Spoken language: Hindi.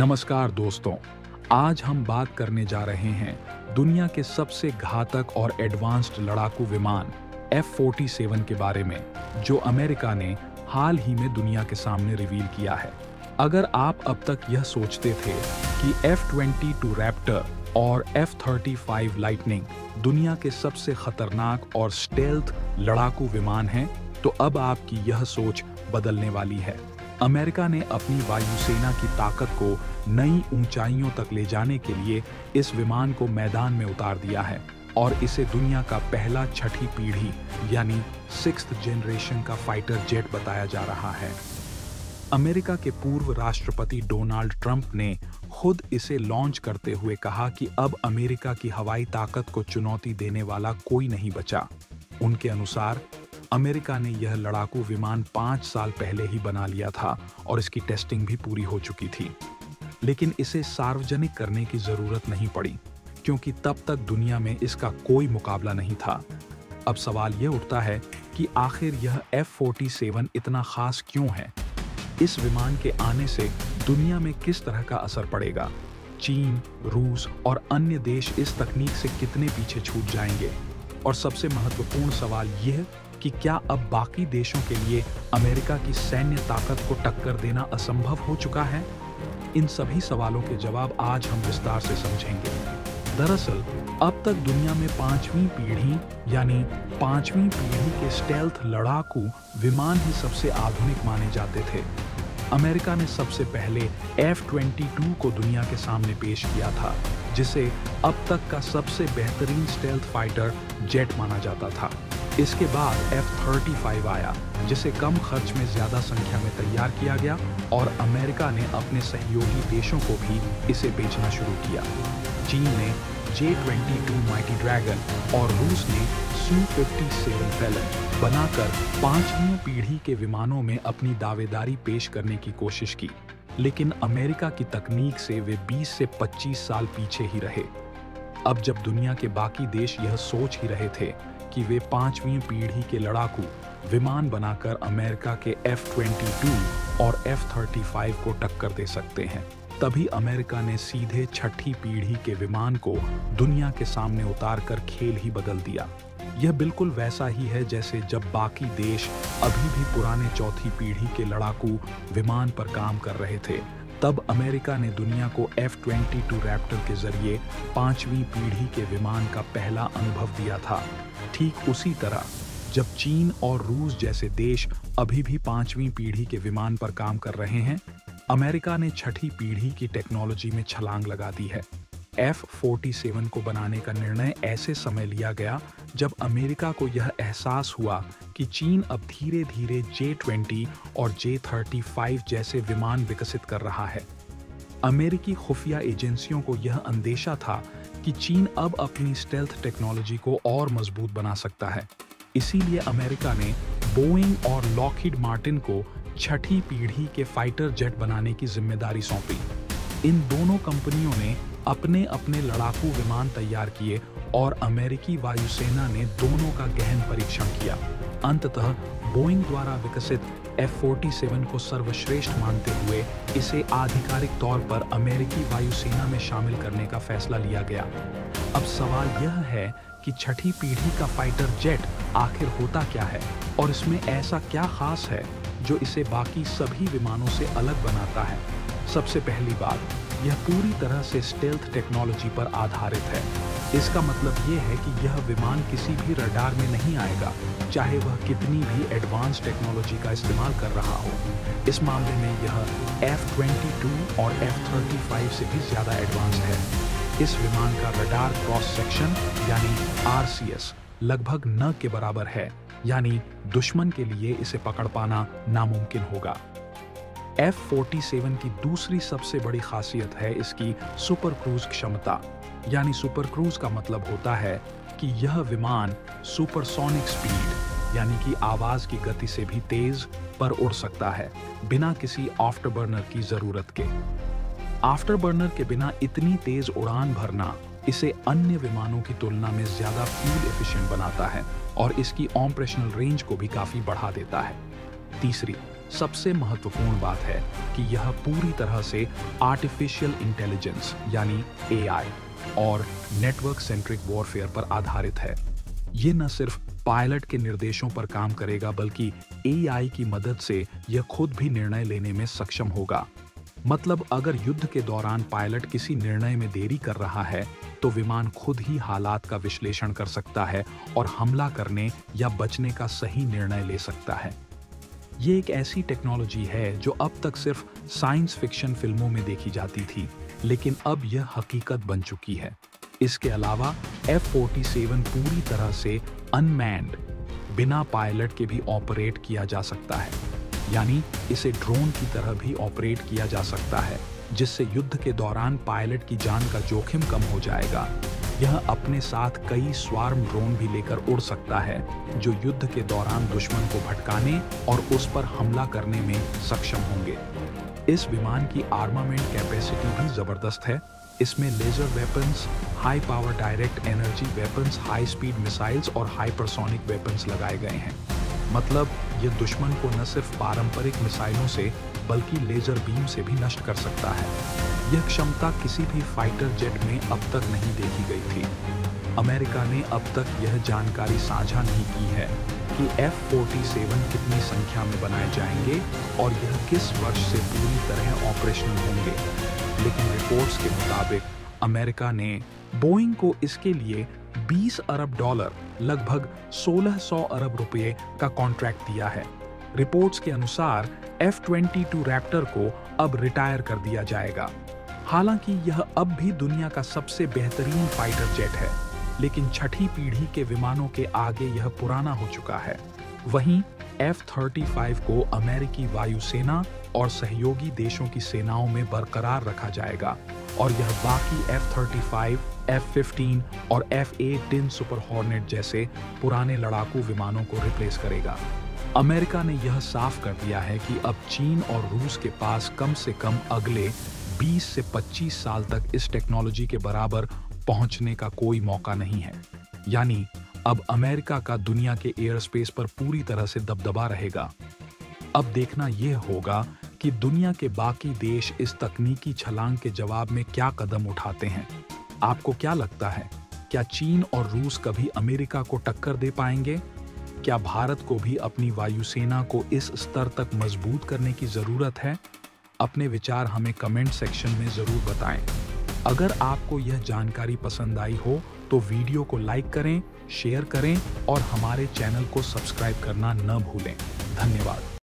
नमस्कार दोस्तों, आज हम बात करने जा रहे हैं दुनिया के सबसे घातक और एडवांस्ड लड़ाकू विमान F-47 के बारे में, जो अमेरिका ने हाल ही में दुनिया के सामने रिवील किया है। अगर आप अब तक यह सोचते थे कि F-22 रैप्टर और F-35 लाइटनिंग दुनिया के सबसे खतरनाक और स्टेल्थ लड़ाकू विमान हैं, तो अब आपकी यह सोच बदलने वाली है। अमेरिका ने अपनी वायुसेना की ताकत को नई ऊंचाइयों तक ले जाने के लिए इस विमान को मैदान में उतार दिया है और इसे दुनिया का पहला छठी पीढ़ी यानी 6th जनरेशन का फाइटर जेट बताया जा रहा है। अमेरिका के पूर्व राष्ट्रपति डोनाल्ड ट्रंप ने खुद इसे लॉन्च करते हुए कहा कि अब अमेरिका की हवाई ताकत को चुनौती देने वाला कोई नहीं बचा। उनके अनुसार अमेरिका ने यह लड़ाकू विमान 5 साल पहले ही बना लिया था और इसकी टेस्टिंग भी पूरी हो चुकी थी, लेकिन इसे सार्वजनिक करने की जरूरत नहीं पड़ी क्योंकि तब तक दुनिया में इसका कोई मुकाबला नहीं था। अब सवाल यह उठता है कि आखिर यह F-47 इतना खास क्यों है? इस विमान के आने से दुनिया में किस तरह का असर पड़ेगा? चीन, रूस और अन्य देश इस तकनीक से कितने पीछे छूट जाएंगे? और सबसे महत्वपूर्ण सवाल यह कि क्या अब बाकी देशों के लिए अमेरिका की सैन्य ताकत को टक्कर देना असंभव हो चुका है? इन सभी सवालों के जवाब आज हम विस्तार से समझेंगे। दरअसल अब तक दुनिया में 5वीं पीढ़ी यानी 5वीं पीढ़ी के स्टेल्थ लड़ाकू विमान ही सबसे आधुनिक माने जाते थे। अमेरिका ने सबसे पहले F-22 को दुनिया के सामने पेश किया था, जिसे अब तक का सबसे बेहतरीन स्टेल्थ फाइटर जेट माना जाता था। इसके बाद F-35 आया, जिसे कम खर्च में ज्यादा संख्या में तैयार किया गया और अमेरिका ने अपने सहयोगी देशों को भी इसे बेचना शुरू किया। चीन ने J-22 माइटी ड्रैगन और रूस ने Su-57 फैलन बनाकर 5वीं पीढ़ी के विमानों में अपनी दावेदारी पेश करने की कोशिश की, लेकिन अमेरिका की तकनीक से वे 20 से 25 साल पीछे ही रहे। अब जब दुनिया के बाकी देश यह सोच ही रहे थे कि वे 5वीं पीढ़ी के लड़ाकू विमान बनाकर अमेरिका के F-22 और F-35 को टक्कर दे सकते हैं, तभी अमेरिका ने सीधे छठी पीढ़ी के विमान को दुनिया के सामने उतारकर खेल ही बदल दिया। यह बिल्कुल वैसा ही है जैसे जब बाकी देश अभी भी पुराने चौथी पीढ़ी के लड़ाकू विमान पर काम कर रहे थे, तब अमेरिका ने दुनिया को F-22 रैप्टर के जरिए 5वीं पीढ़ी के विमान का पहला अनुभव दिया था। ठीक उसी तरह जब चीन और रूस जैसे देश अभी भी 5वीं पीढ़ी के विमान पर काम कर रहे हैं, अमेरिका ने छठी पीढ़ी की टेक्नोलॉजी में छलांग लगा दी है। F-47 को बनाने का निर्णय ऐसे समय लिया गया जब अमेरिका को यह एहसास हुआ कि चीन अब धीरे-धीरे J-20 और J-35 जैसे विमान विकसित कर रहा है। अमेरिकी खुफिया एजेंसियों को यह अंदेशा था कि चीन अब अपनी स्टेल्थ टेक्नोलॉजी को और मजबूत बना सकता है। इसीलिए अमेरिका ने बोइंग और लॉकहीड मार्टिन को छठी पीढ़ी के फाइटर जेट बनाने की जिम्मेदारी सौंपी। इन दोनों कंपनियों ने अपने अपने लड़ाकू विमान तैयार किए और अमेरिकी वायुसेना ने दोनों का गहन परीक्षण किया। अंततः बोइंग द्वारा विकसित F-47 को सर्वश्रेष्ठ मानते हुए इसे आधिकारिक तौर पर अमेरिकी वायुसेना में शामिल करने का फैसला लिया गया। अब सवाल यह है कि छठी पीढ़ी का फाइटर जेट आखिर होता क्या है और इसमें ऐसा क्या खास है जो इसे बाकी सभी विमानों से अलग बनाता है। सबसे पहली बात, यह पूरी तरह से स्टेल्थ टेक्नोलॉजी पर आधारित है। इसका मतलब यह है कि यह विमान किसी भी रडार में नहीं आएगा, चाहे वह कितनी भी एडवांस टेक्नोलॉजी का इस्तेमाल कर रहा हो। इस मामले में यह F-22 और F-35 से भी ज्यादा एडवांस है। इस विमान का रडार क्रॉस सेक्शन यानी RCS लगभग न के बराबर है, यानी दुश्मन के लिए इसे पकड़ पाना नामुमकिन होगा। F-47 की दूसरी सबसे बड़ी खासियत है इसकी सुपर क्रूज क्षमता, यानी सुपर क्रूज का मतलब होता है कि यह विमान सुपरसोनिक स्पीड यानी कि आवाज की गति से भी तेज पर उड़ सकता है, बिना किसी आफ्टरबर्नर की जरूरत के। आफ्टरबर्नर के बिना इतनी तेज उड़ान भरना इसे अन्य विमानों की तुलना में ज्यादा फ्यूल एफिशिएंट बनाता है और इसकी ऑपरेशनल रेंज को भी काफी बढ़ा देता है। तीसरी सबसे महत्वपूर्ण बात है कि यह पूरी तरह से आर्टिफिशियल इंटेलिजेंस यानी एआई और नेटवर्क सेंट्रिक वॉरफेयर पर आधारित है। ये न सिर्फ पायलट के निर्देशों पर काम करेगा बल्कि एआई की मदद से यह खुद भी निर्णय लेने में सक्षम होगा। मतलब अगर युद्ध के दौरान पायलट किसी निर्णय में देरी कर रहा है तो विमान खुद ही हालात का विश्लेषण कर सकता है और हमला करने या बचने का सही निर्णय ले सकता है। ये एक ऐसी टेक्नोलॉजी है जो अब तक सिर्फ साइंस फिक्शन फिल्मों में देखी जाती थी, लेकिन अब यह हकीकत बन चुकी है। इसके अलावा F-47 पूरी तरह से अनमैन्ड, बिना पायलट के भी ऑपरेट किया जा सकता है, यानी इसे ड्रोन की तरह भी ऑपरेट किया जा सकता है, जिससे युद्ध के दौरान पायलट की जान का जोखिम कम हो जाएगा। यह अपने साथ कई स्वार्म ड्रोन भी लेकर उड़ सकता है, जो युद्ध के दौरान दुश्मन को भटकाने और उस पर हमला करने में सक्षम होंगे। इस विमान की आर्मामेंट कैपेसिटी भी जबरदस्त है। इसमें laser weapons, high power direct energy weapons, high speed missiles और हाइपरसोनिक वेपन्स लगाए गए हैं। मतलब यह दुश्मन को न सिर्फ पारंपरिक मिसाइलों से बल्कि लेजर बीम से भी नष्ट कर सकता है। यह क्षमता किसी भी फाइटर जेट में अब तक नहीं देखी गई थी। अमेरिका ने अब तक यह जानकारी साझा नहीं की है कि F-47 कितनी संख्या में बनाए जाएंगे और यह किस वर्ष से पूरी तरह ऑपरेशनल होंगे। लेकिन रिपोर्ट्स के मुताबिक अमेरिका ने बोइंग को इसके लिए $20 अरब, लगभग 1600 अरब रुपए का कॉन्ट्रैक्ट दिया है। रिपोर्ट्स के अनुसार F-22 रैप्टर को अब रिटायर कर दिया जाएगा। हालांकि यह अब भी दुनिया का सबसे बेहतरीन फाइटर जेट है, लेकिन छठी पीढ़ी के विमानों के आगे यह पुराना हो चुका है। वहीं F-35 को अमेरिकी वायुसेना और सहयोगी देशों की सेनाओं में बरकरार रखा जाएगा और यह बाकी F-35, F-15 और F-18 सुपर हॉर्नेट जैसे पुराने लड़ाकू विमानों को रिप्लेस करेगा। अमेरिका ने यह साफ कर दिया है कि अब चीन और रूस के पास कम से कम अगले 20 से 25 साल तक इस टेक्नोलॉजी के बराबर पहुंचने का कोई मौका नहीं है। यानी अब अमेरिका का दुनिया के एयर स्पेस पर पूरी तरह से दबदबा रहेगा। अब देखना यह होगा कि दुनिया के बाकी देश इस तकनीकी छलांग के जवाब में क्या कदम उठाते हैं। आपको क्या लगता है, क्या चीन और रूस कभी अमेरिका को टक्कर दे पाएंगे? क्या भारत को भी अपनी वायुसेना को इस स्तर तक मजबूत करने की जरूरत है? अपने विचार हमें कमेंट सेक्शन में जरूर बताएं। अगर आपको यह जानकारी पसंद आई हो तो वीडियो को लाइक करें, शेयर करें और हमारे चैनल को सब्सक्राइब करना न भूलें। धन्यवाद।